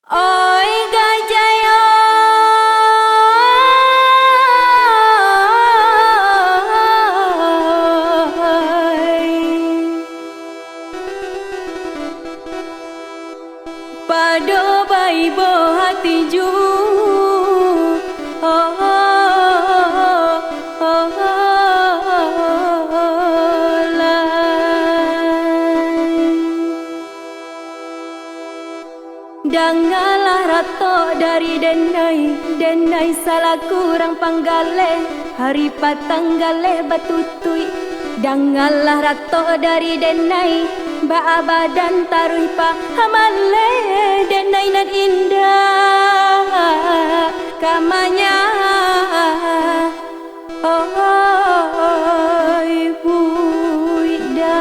Oi gajah oi, pado baibo hati ju. Oh, oh, oh, oh, lai. Dangalah rato dari denai salah kurang panggale hari patanggale batutui. Dangalah rato dari denai ba badan tarui pa hamale denai nan indah kamanya. Oi buida.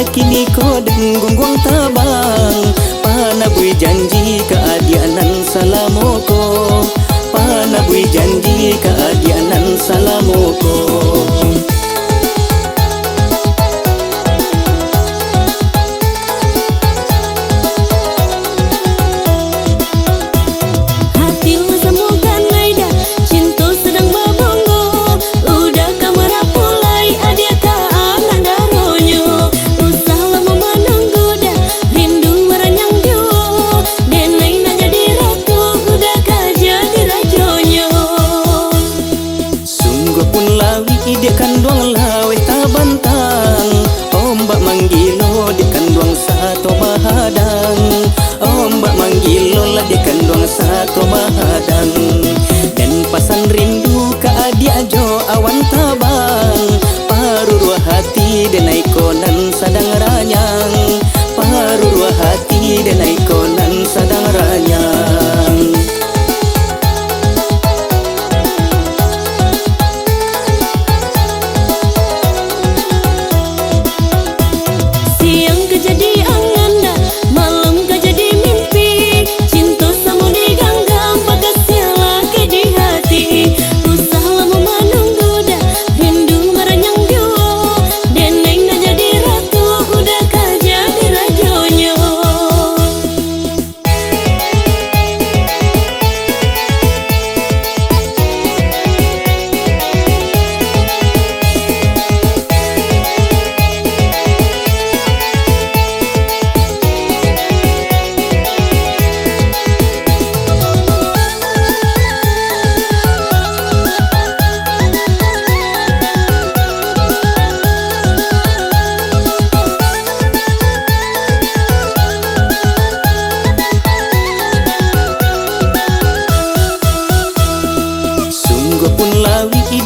kini ko denggungguang tabang. Panabui janji keadianan salamoko, panabui janji keadianan salamoko. Dia kanduang lawe tabantang, ombak manggilo di kanduang satu mahadang, ombak manggilo lah di kanduang satu mahadang. Dan pasan rindu ka adia jo awan tabang, parurua hati denai konan sadang ranyang, parurua hati denai konan sadang ranyang.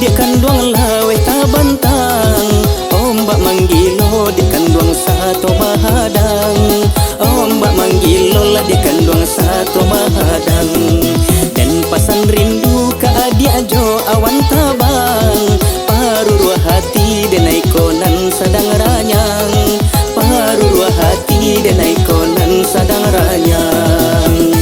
Dia kanduang lawe tabantang, ombak manggilo di kanduang satu mahadang, ombak manggilo lah di kanduang satu mahadang. Dan pasan rindu ka adia jo awan tabang, parurua hati denai konan sadang ranyang, parurua hati denai konan sadang ranyang.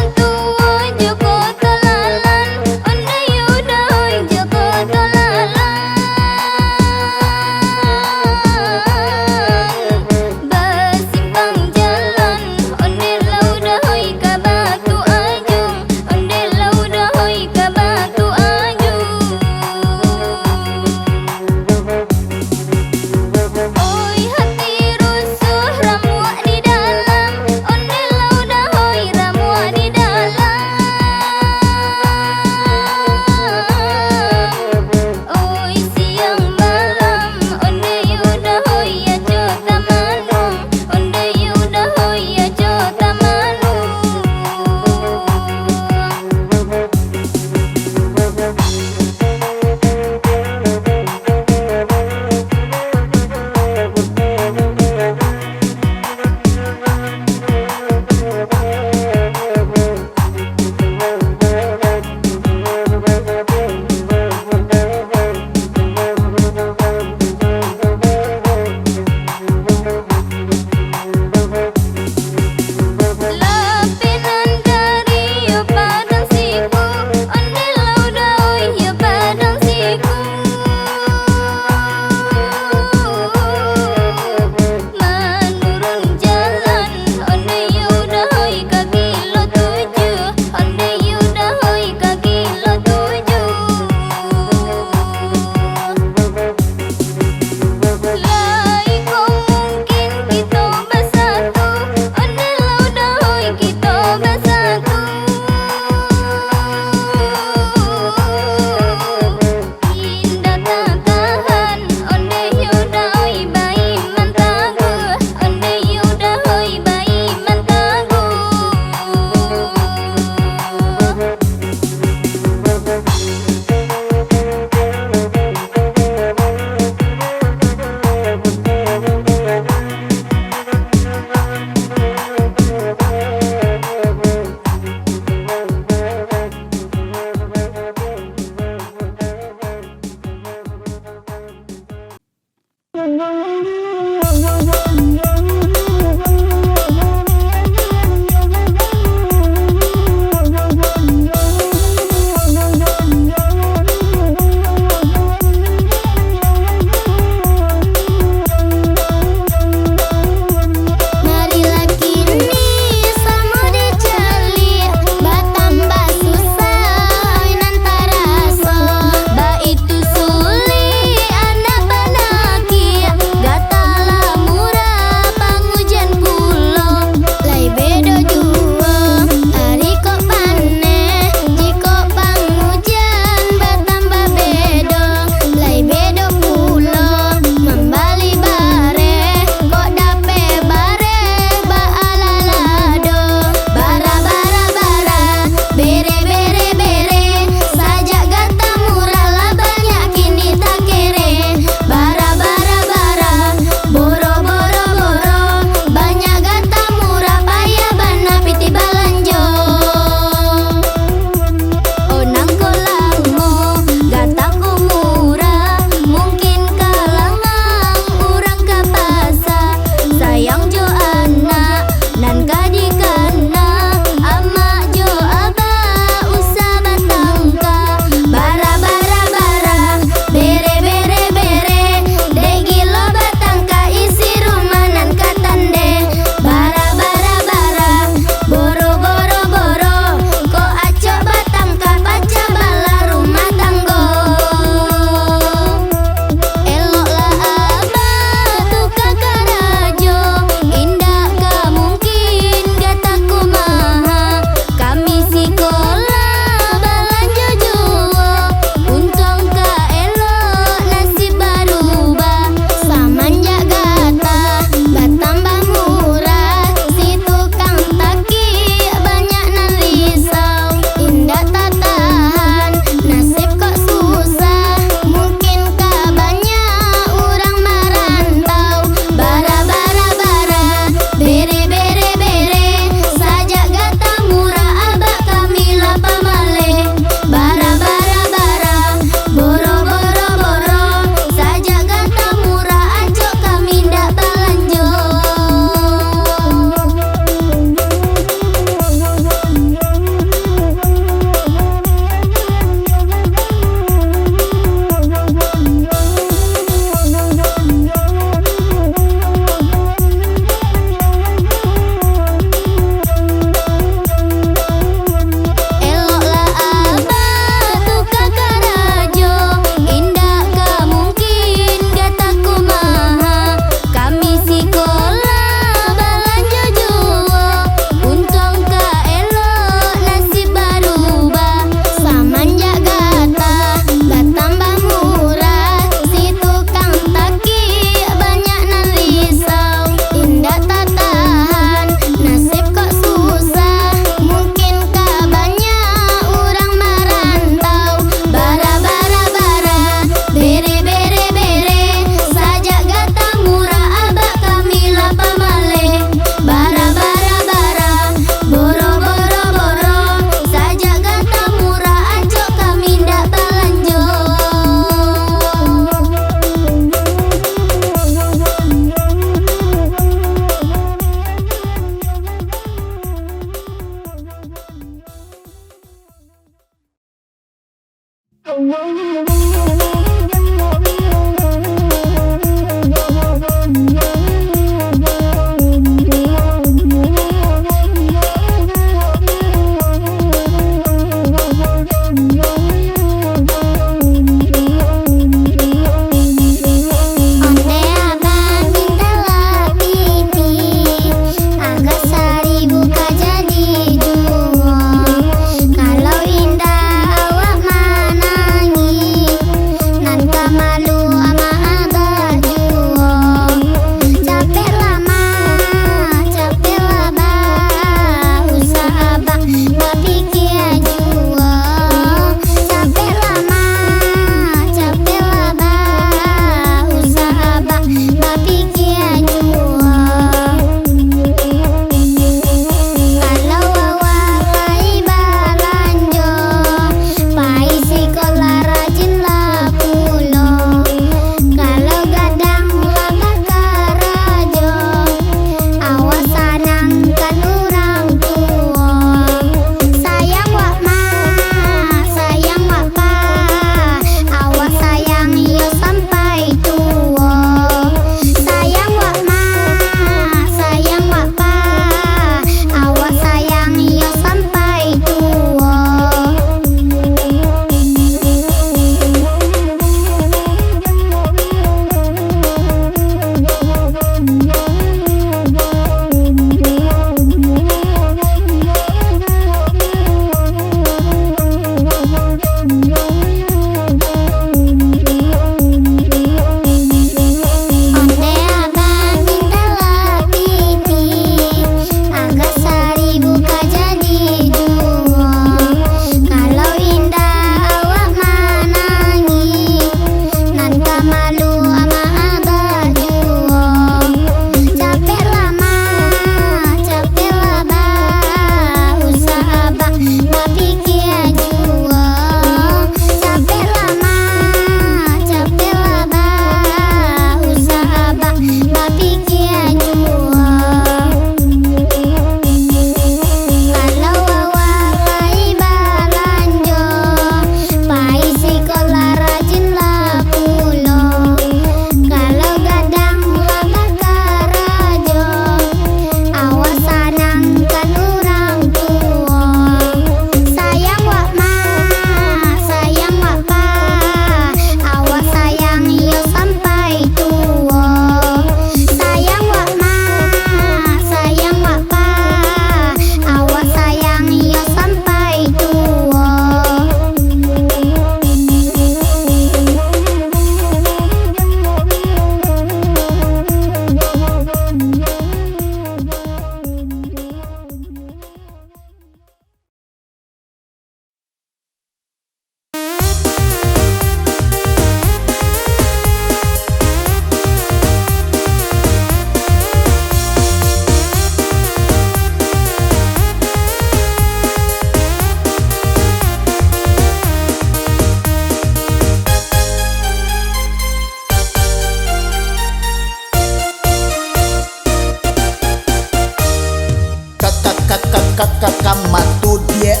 Kamatu dia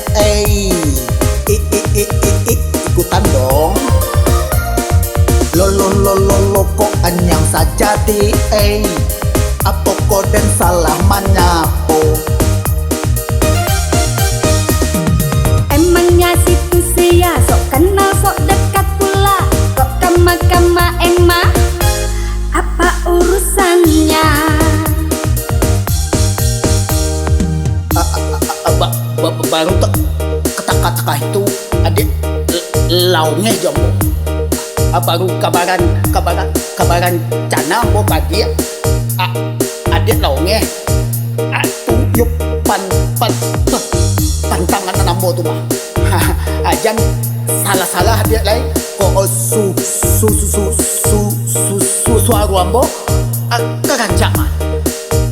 ikutan dong. Lo kok anyang saja di apa kau dan salah menyapo. Emangnya situ sia sok kenal sok dekat pula. Kok kama-kama emma apa urusannya? Baru kata-kata itu adik laungnya jombo. Baru kabaran cana mau pagi adik laungnya tuyuk pantangan nambo tuh mah. Ajan salah dia lain kok suara ambo kerancaman.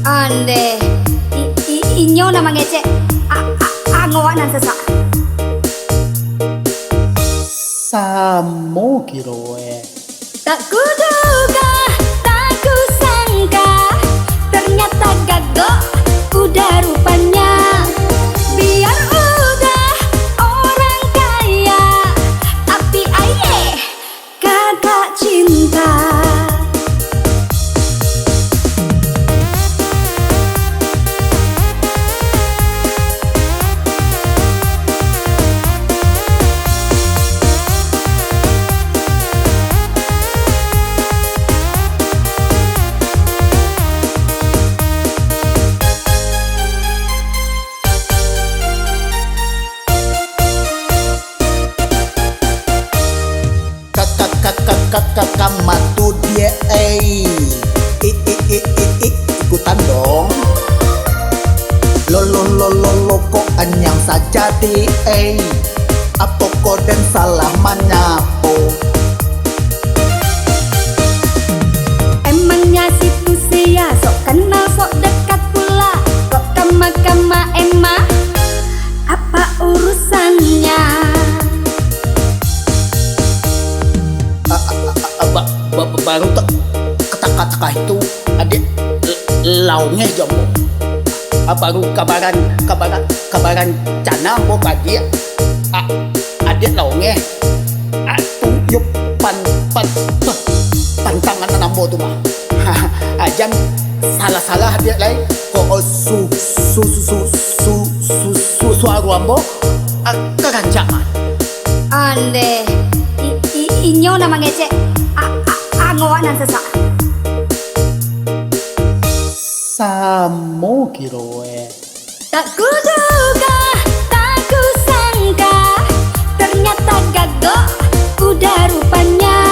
Ande inyo nama ngece ngawanan sesak. Samo kiroe. Tak kuduga, tak kusangka, ternyata gagok udah rupanya. Biar udah orang kaya, tapi aye kagak cinta. Kamatu dia ikutan dong. Lo kok anyang saja di apa kau dan salah menyapo. Emangnya situ sia sok kenal sok dekat pula. Kok kama-kama emma apa urusannya? Baru kata-kata itu adik laungnya jombo. Baru kabaran cana mau pagi adik laungnya tuyuk pantangan nambo tuh mah. Ajan salah dia lain kok suara ambo kerancaman. Ande inyo nama ngece ngawanan sesak. Samo kiroe. Tak kuduga, tak kusangka, ternyata gagok udah rupanya.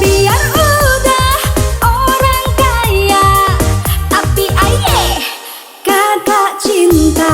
Biar udah orang kaya, tapi aye kagak cinta.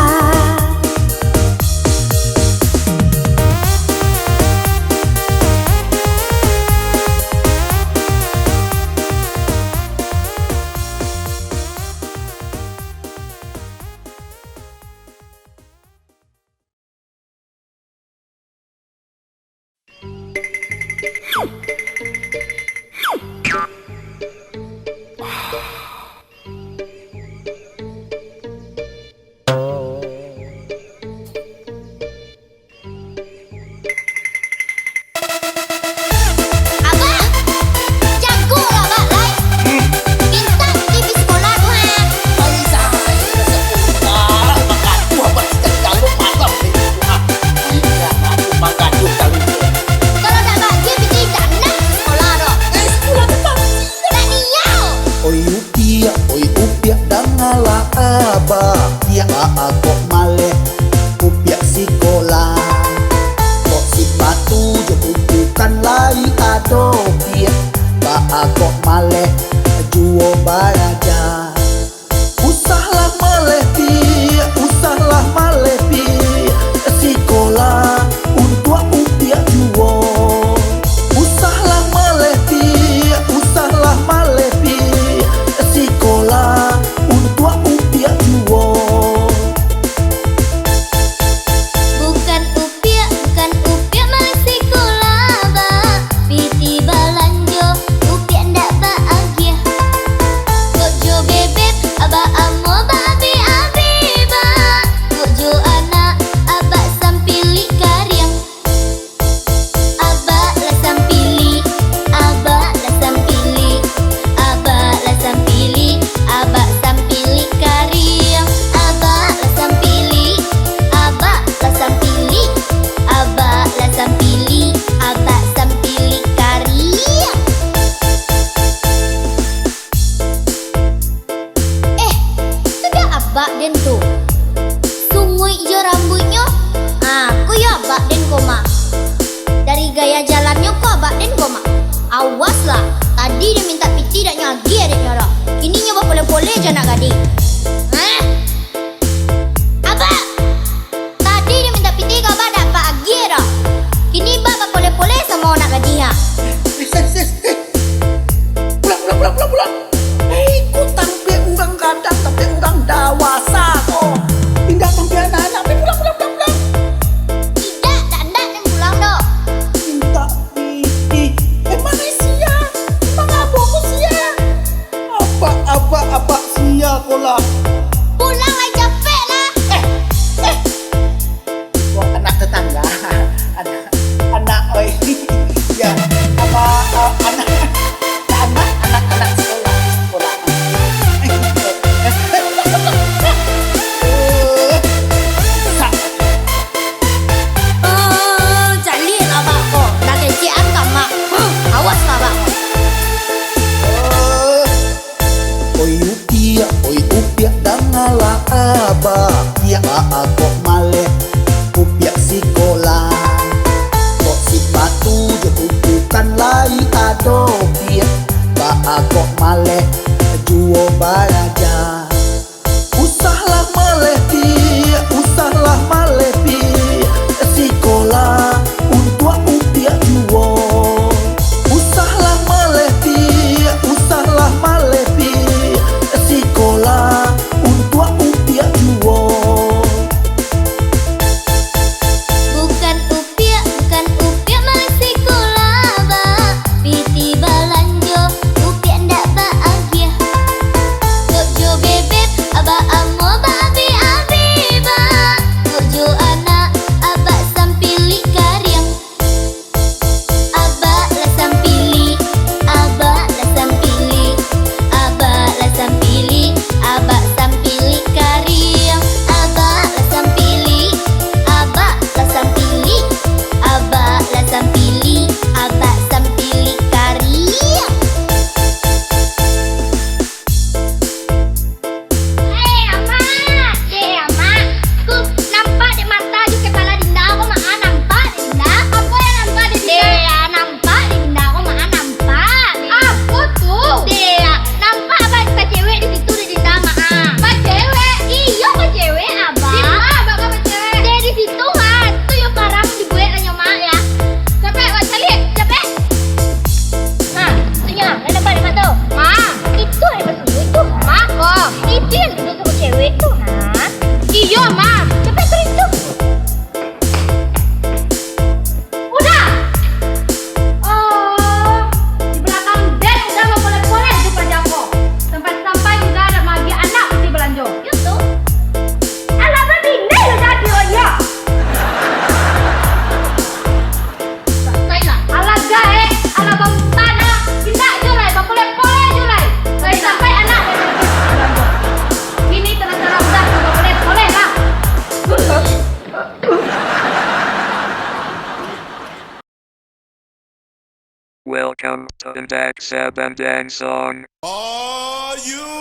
Bojo den tu. Sungguh je rambutnya. Aku ya abak den koma. Dari gaya jalannya kok abak den koma. Awaslah, tadi dia minta piti dak nyagi adiknya dah. Kini nyoba boleh-boleh je nak gadi. Abak, tadi dia minta piti kau abak dapat agi dah. Kini abak boleh-boleh sama nak gadi ha. Pulang. Ku tampil urang gadang, tampil urang dewasa kok. Tinggal tampil anak-anak, pulang. Tidak, tak nak dan pulang dah. Minta piti. Mana sia? Mana aku sia? Apa sia kau lah? Pulang lah capek lah. Kau anak tetangga, anak oi. Ya, apa anak sekolah. Jalin abak ko. Nak kecian kak mak. Awas lah abak ko. Oi upiak dangalah abah. Ya aku maleh upiak sekolah. Kok si batu je bukan lai ado piak. Ba aku maleh juo balajar. Usahlah maleh piak, sekolah untuk upiak juo. Usahlah maleh piak, sekolah untuk upiak juo. Bukan upiak malah sekolah abak. Piti balanjo, upiak ndak bahagia. Dojo bebek, abak amo babi-abi bak. Dojo anak, abak sampili karyang. Abak lah sampili karyang. Abak lah sampili karyang. Amak. Ku nampak di mata ju kepala Dinda. Aku mak nampak Dinda. Apa yang nampak di Dinda? Nampak Dinda. Aku mak nampak. Aku tuh. Nampak apa pak cewek di situ di Dinda mak. Pak cewek? Iya pak cewek abang. Di mana abang apa cewek? Dia di situ mak. Itu yuk parang dibuat nanya mak ya. Capek pak calik. Capek. Tanya. Ada nampak di mata? Itu ada betul itu. Mak kok. Itu yang duduk sama cewek tuh. Iya mak. Capek tuh itu. Udah. Di belakang den udah mau boleh-boleh di Panjako. Sampai udah ada magi anak di belanjo. Itu. Alah berbina lo jadi ya. Saya alah gae, alah bang tanah. Tidak julai, bang boleh-boleh julai. Sampai anak di belanjo. Ini terasa udah boleh-boleh lah. Welcome to the Dak 7 Dance Song. Are you